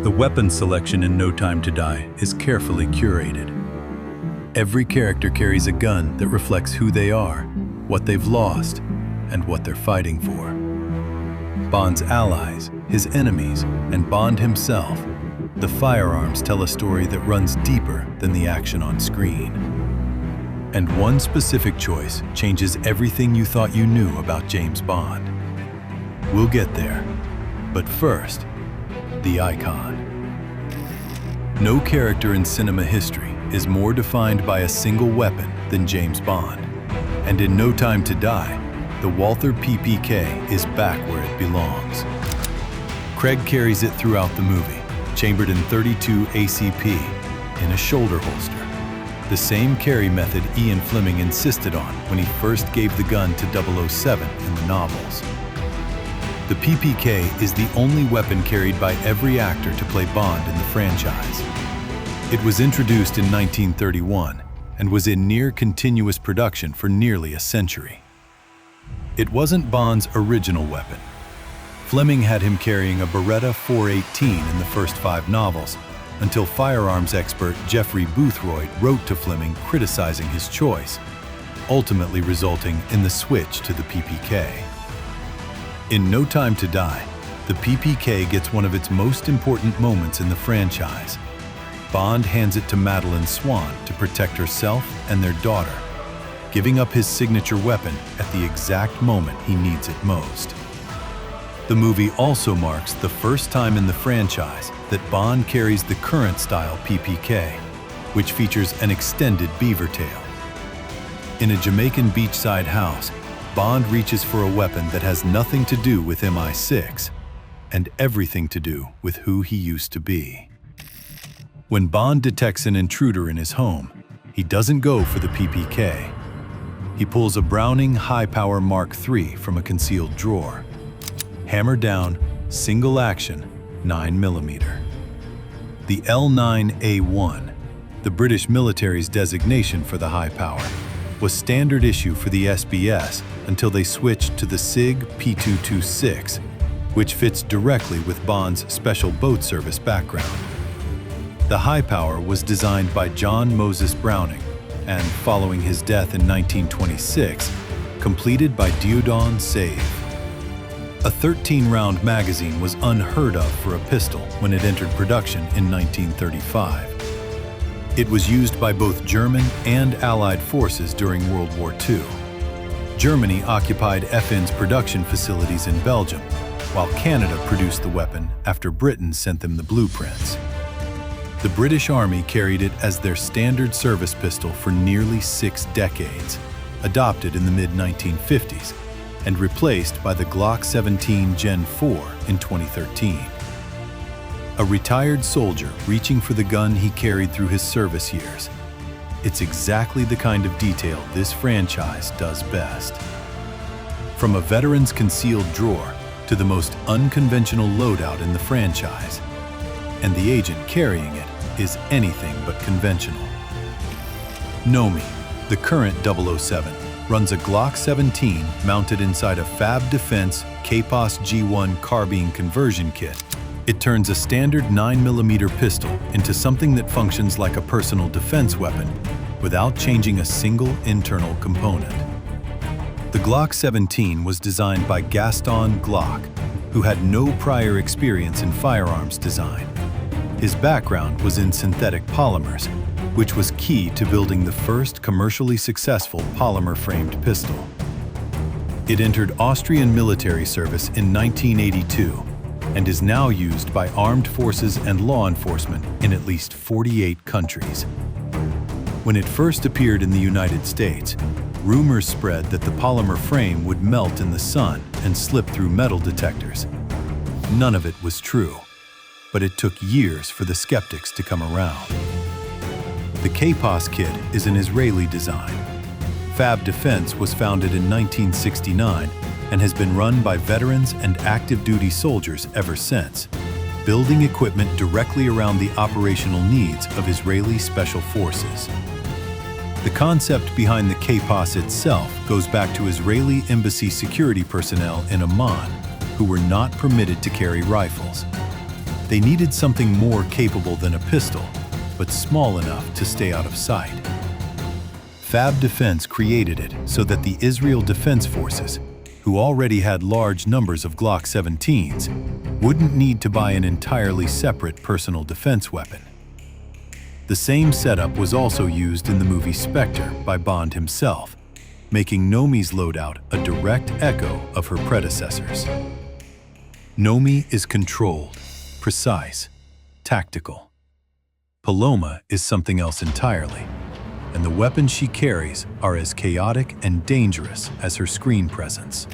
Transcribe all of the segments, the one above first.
The weapon selection in No Time to Die is carefully curated. Every character carries a gun that reflects who they are, what they've lost, and what they're fighting for. Bond's allies, his enemies, and Bond himself, the firearms tell a story that runs deeper than the action on screen. And one specific choice changes everything you thought you knew about James Bond. We'll get there, but first, the icon. No character in cinema history is more defined by a single weapon than James Bond. And in No Time to Die, the Walther PPK is back where it belongs. Craig carries it throughout the movie, chambered in .32 ACP in a shoulder holster. The same carry method Ian Fleming insisted on when he first gave the gun to 007 in the novels. The PPK is the only weapon carried by every actor to play Bond in the franchise. It was introduced in 1931 and was in near-continuous production for nearly a century. It wasn't Bond's original weapon. Fleming had him carrying a Beretta 418 in the first 5 novels, until firearms expert Jeffrey Boothroyd wrote to Fleming criticizing his choice, ultimately resulting in the switch to the PPK. In No Time to Die, the PPK gets one of its most important moments in the franchise. Bond hands it to Madeleine Swann to protect herself and their daughter, giving up his signature weapon at the exact moment he needs it most. The movie also marks the first time in the franchise that Bond carries the current style PPK, which features an extended beaver tail. In a Jamaican beachside house, Bond reaches for a weapon that has nothing to do with MI6 and everything to do with who he used to be. When Bond detects an intruder in his home, he doesn't go for the PPK. He pulls a Browning high-power Mark III from a concealed drawer. Hammer down, single action, 9mm. The L9A1, the British military's designation for the high power, was standard issue for the SBS until they switched to the SIG P226, which fits directly with Bond's Special Boat Service background. The high power was designed by John Moses Browning and, following his death in 1926, completed by Dieudonné Save. A 13-round magazine was unheard of for a pistol when it entered production in 1935. It was used by both German and Allied forces during World War II. Germany occupied FN's production facilities in Belgium, while Canada produced the weapon after Britain sent them the blueprints. The British Army carried it as their standard service pistol for nearly 6 decades, adopted in the mid-1950s, and replaced by the Glock 17 Gen 4 in 2013. A retired soldier reaching for the gun he carried through his service years. It's exactly the kind of detail this franchise does best. From a veteran's concealed drawer to the most unconventional loadout in the franchise, and the agent carrying it is anything but conventional. Nomi, the current 007, runs a Glock 17 mounted inside a Fab Defense KPOS G1 carbine conversion kit. It turns a standard 9mm pistol into something that functions like a personal defense weapon without changing a single internal component. The Glock 17 was designed by Gaston Glock, who had no prior experience in firearms design. His background was in synthetic polymers, which was key to building the first commercially successful polymer-framed pistol. It entered Austrian military service in 1982 and is now used by armed forces and law enforcement in at least 48 countries. When it first appeared in the United States, rumors spread that the polymer frame would melt in the sun and slip through metal detectors. None of it was true, but it took years for the skeptics to come around. The KPOS kit is an Israeli design. Fab Defense was founded in 1969 and has been run by veterans and active duty soldiers ever since, building equipment directly around the operational needs of Israeli special forces. The concept behind the KPOS itself goes back to Israeli embassy security personnel in Amman who were not permitted to carry rifles. They needed something more capable than a pistol, but small enough to stay out of sight. Fab Defense created it so that the Israel Defense Forces, who already had large numbers of Glock 17s, wouldn't need to buy an entirely separate personal defense weapon. The same setup was also used in the movie Spectre by Bond himself, making Nomi's loadout a direct echo of her predecessors. Nomi is controlled, precise, tactical. Paloma is something else entirely, and the weapons she carries are as chaotic and dangerous as her screen presence.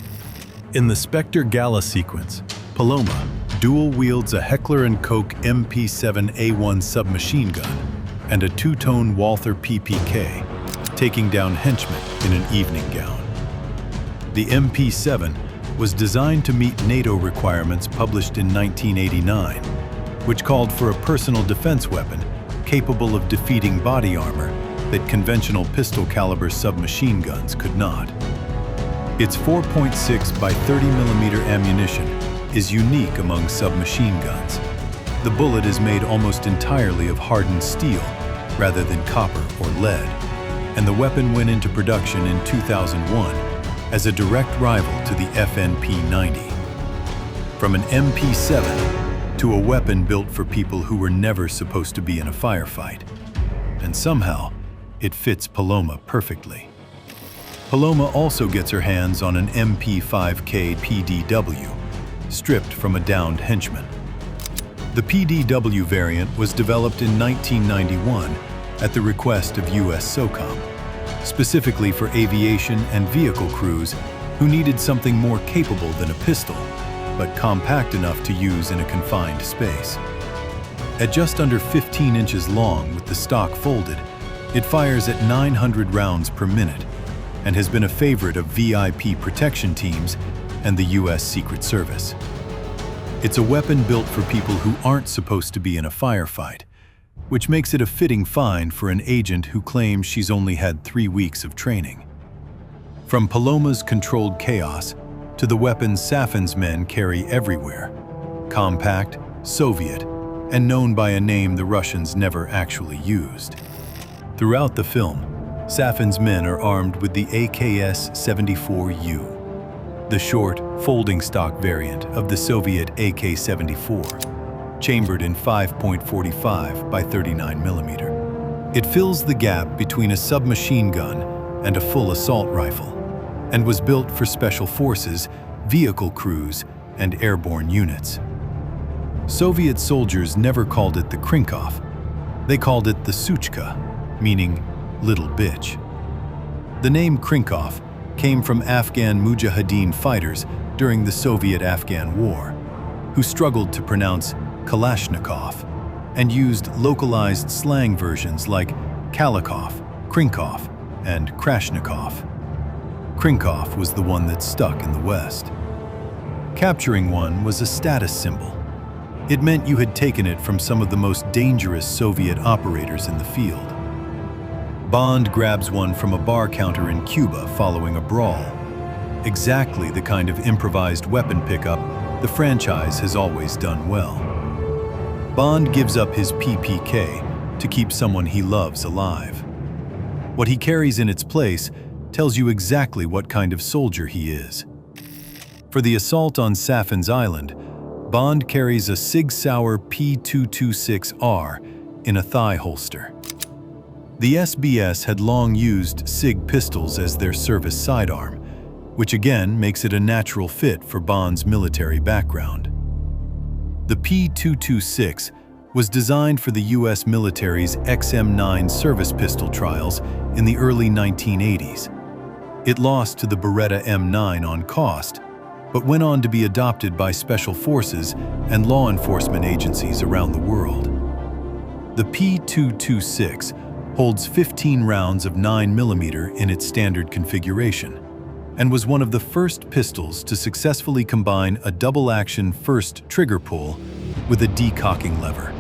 In the Spectre Gala sequence, Paloma dual wields a Heckler & Koch MkIII-A1 submachine gun and a two-tone Walther PPK, taking down henchmen in an evening gown. The MkIII was designed to meet NATO requirements published in 1989, which called for a personal defense weapon capable of defeating body armor that conventional pistol-caliber submachine guns could not. Its 4.6 by 30mm ammunition is unique among submachine guns. The bullet is made almost entirely of hardened steel rather than copper or lead, and the weapon went into production in 2001 as a direct rival to the FNP-90. From an MkIII to a weapon built for people who were never supposed to be in a firefight. And somehow, it fits Paloma perfectly. Paloma also gets her hands on an MP5K PDW, stripped from a downed henchman. The PDW variant was developed in 1991 at the request of US SOCOM, specifically for aviation and vehicle crews who needed something more capable than a pistol, but compact enough to use in a confined space. At just under 15 inches long with the stock folded, it fires at 900 rounds per minute and has been a favorite of VIP protection teams and the US Secret Service. It's a weapon built for people who aren't supposed to be in a firefight, which makes it a fitting find for an agent who claims she's only had 3 weeks of training. From Paloma's controlled chaos to the weapons Safin's men carry everywhere, compact, Soviet, and known by a name the Russians never actually used. Throughout the film, Safin's men are armed with the AKS-74U, the short, folding stock variant of the Soviet AK-74, chambered in 5.45 by 39mm. It fills the gap between a submachine gun and a full assault rifle, and was built for special forces, vehicle crews, and airborne units. Soviet soldiers never called it the Krinkov. They called it the Suchka, meaning little bitch. The name Krinkov came from Afghan Mujahideen fighters during the Soviet-Afghan War, who struggled to pronounce Kalashnikov and used localized slang versions like Kalikov, Krinkov, and Krashnikov. Krinkov was the one that stuck in the West. Capturing one was a status symbol. It meant you had taken it from some of the most dangerous Soviet operators in the field. Bond grabs one from a bar counter in Cuba following a brawl. Exactly the kind of improvised weapon pickup the franchise has always done well. Bond gives up his PPK to keep someone he loves alive. What he carries in its place tells you exactly what kind of soldier he is. For the assault on Safin's Island, Bond carries a Sig Sauer P226R in a thigh holster. The SBS had long used SIG pistols as their service sidearm, which again makes it a natural fit for Bond's military background. The P226 was designed for the US military's XM9 service pistol trials in the early 1980s. It lost to the Beretta M9 on cost, but went on to be adopted by special forces and law enforcement agencies around the world. The P226 holds 15 rounds of 9mm in its standard configuration, and was one of the first pistols to successfully combine a double-action first trigger pull with a decocking lever,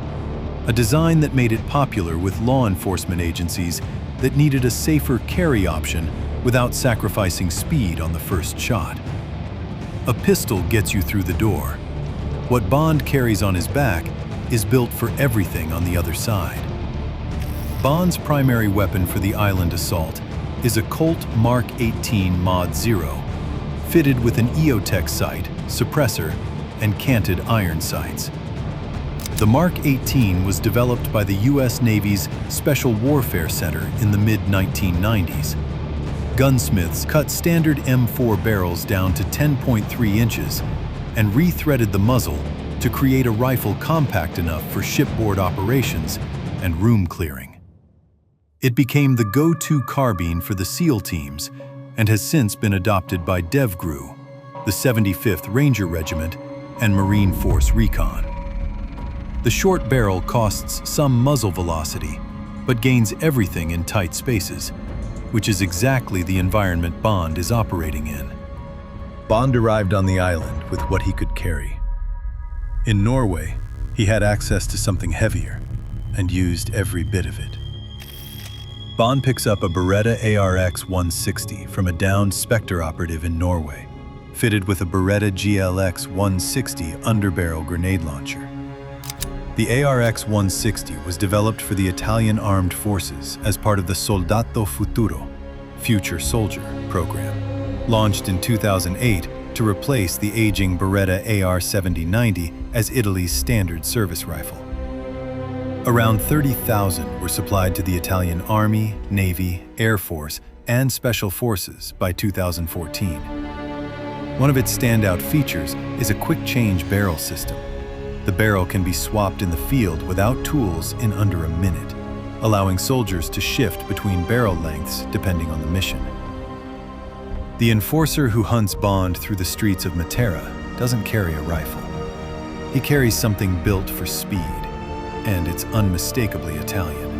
a design that made it popular with law enforcement agencies that needed a safer carry option without sacrificing speed on the first shot. A pistol gets you through the door. What Bond carries on his back is built for everything on the other side. Bond's primary weapon for the island assault is a Colt Mark 18 Mod 0, fitted with an EOTech sight, suppressor, and canted iron sights. The Mark 18 was developed by the U.S. Navy's Special Warfare Center in the mid-1990s. Gunsmiths cut standard M4 barrels down to 10.3 inches and re-threaded the muzzle to create a rifle compact enough for shipboard operations and room clearing. It became the go-to carbine for the SEAL teams and has since been adopted by DevGru, the 75th Ranger Regiment, and Marine Force Recon. The short barrel costs some muzzle velocity, but gains everything in tight spaces, which is exactly the environment Bond is operating in. Bond arrived on the island with what he could carry. In Norway, he had access to something heavier and used every bit of it. Bond picks up a Beretta ARX-160 from a downed Spectre operative in Norway, fitted with a Beretta GLX-160 underbarrel grenade launcher. The ARX-160 was developed for the Italian Armed Forces as part of the Soldato Futuro, Future Soldier program, launched in 2008 to replace the aging Beretta AR-7090 as Italy's standard service rifle. Around 30,000 were supplied to the Italian Army, Navy, Air Force, and Special Forces by 2014. One of its standout features is a quick-change barrel system. The barrel can be swapped in the field without tools in under a minute, allowing soldiers to shift between barrel lengths depending on the mission. The enforcer who hunts Bond through the streets of Matera doesn't carry a rifle. He carries something built for speed, and it's unmistakably Italian.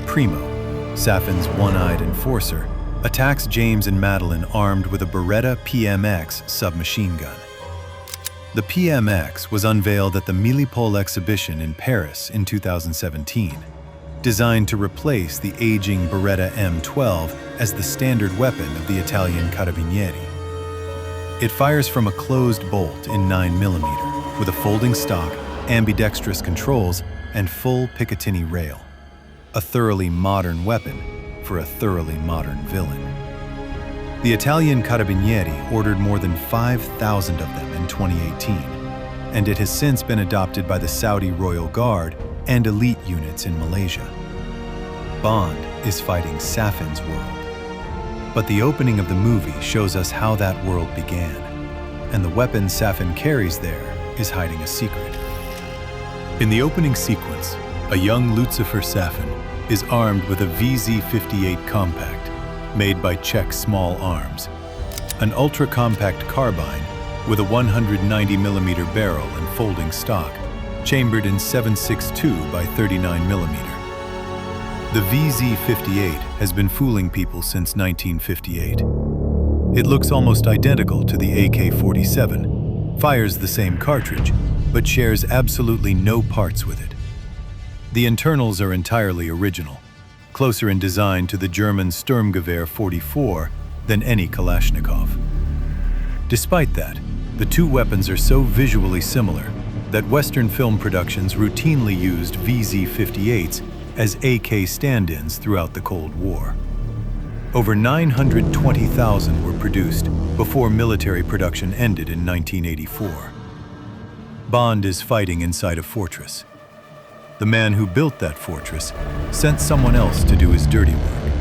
Primo, Safin's one-eyed enforcer, attacks James and Madeline armed with a Beretta PMX submachine gun. The PMX was unveiled at the Milipol exhibition in Paris in 2017, designed to replace the aging Beretta M12 as the standard weapon of the Italian Carabinieri. It fires from a closed bolt in 9mm, with a folding stock, ambidextrous controls, and full Picatinny rail. A thoroughly modern weapon for a thoroughly modern villain. The Italian Carabinieri ordered more than 5,000 of them in 2018, and it has since been adopted by the Saudi Royal Guard and elite units in Malaysia. Bond is fighting Safin's world. But the opening of the movie shows us how that world began, and the weapon Safin carries there is hiding a secret. In the opening sequence, a young Lucifer Safin is armed with a VZ-58 compact made by Czech Small Arms, an ultra-compact carbine with a 190mm barrel and folding stock, chambered in 7.62 by 39mm. The VZ-58 has been fooling people since 1958. It looks almost identical to the AK-47, fires the same cartridge, but shares absolutely no parts with it. The internals are entirely original, closer in design to the German Sturmgewehr 44 than any Kalashnikov. Despite that, the two weapons are so visually similar that Western film productions routinely used VZ-58s as AK stand-ins throughout the Cold War. Over 920,000 were produced before military production ended in 1984. Bond is fighting inside a fortress. The man who built that fortress sent someone else to do his dirty work,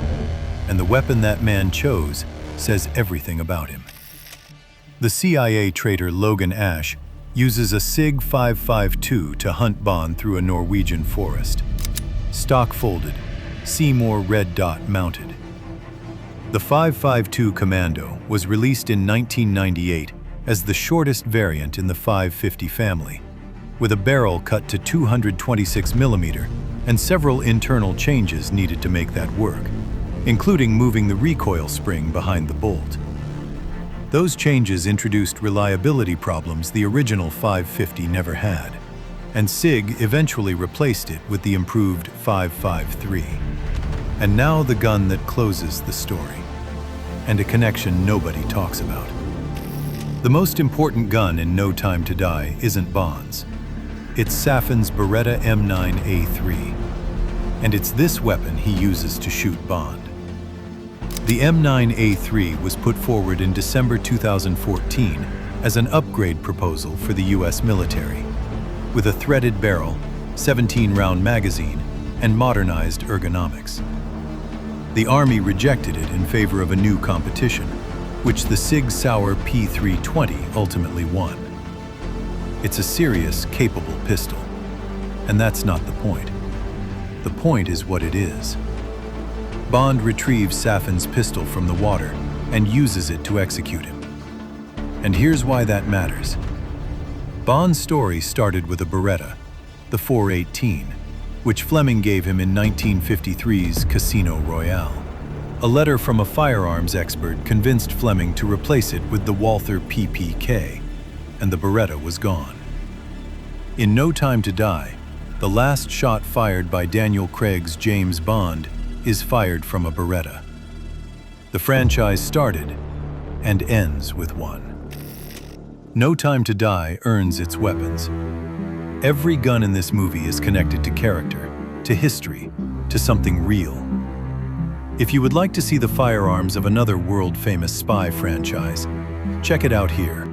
and the weapon that man chose says everything about him. The CIA traitor Logan Ash uses a SIG 5.52 to hunt Bond through a Norwegian forest. Stock folded, Seymour red dot mounted. The 5.52 Commando was released in 1998 as the shortest variant in the 5.50 family, with a barrel cut to 226mm and several internal changes needed to make that work, including moving the recoil spring behind the bolt. Those changes introduced reliability problems the original 5.50 never had, and SIG eventually replaced it with the improved 5.53. And now the gun that closes the story, and a connection nobody talks about. The most important gun in No Time to Die isn't Bond's. It's Saffin's Beretta M9A3, and it's this weapon he uses to shoot Bond. The M9A3 was put forward in December 2014 as an upgrade proposal for the US military, with a threaded barrel, 17-round magazine, and modernized ergonomics. The Army rejected it in favor of a new competition, which the SIG Sauer P320 ultimately won. It's a serious, capable pistol, and that's not the point. The point is what it is. Bond retrieves Saffin's pistol from the water and uses it to execute him. And here's why that matters. Bond's story started with a Beretta, the 418, which Fleming gave him in 1953's Casino Royale. A letter from a firearms expert convinced Fleming to replace it with the Walther PPK, and the Beretta was gone. In No Time to Die, the last shot fired by Daniel Craig's James Bond is fired from a Beretta. The franchise started and ends with one. No Time to Die earns its weapons. Every gun in this movie is connected to character, to history, to something real. If you would like to see the firearms of another world-famous spy franchise, check it out here.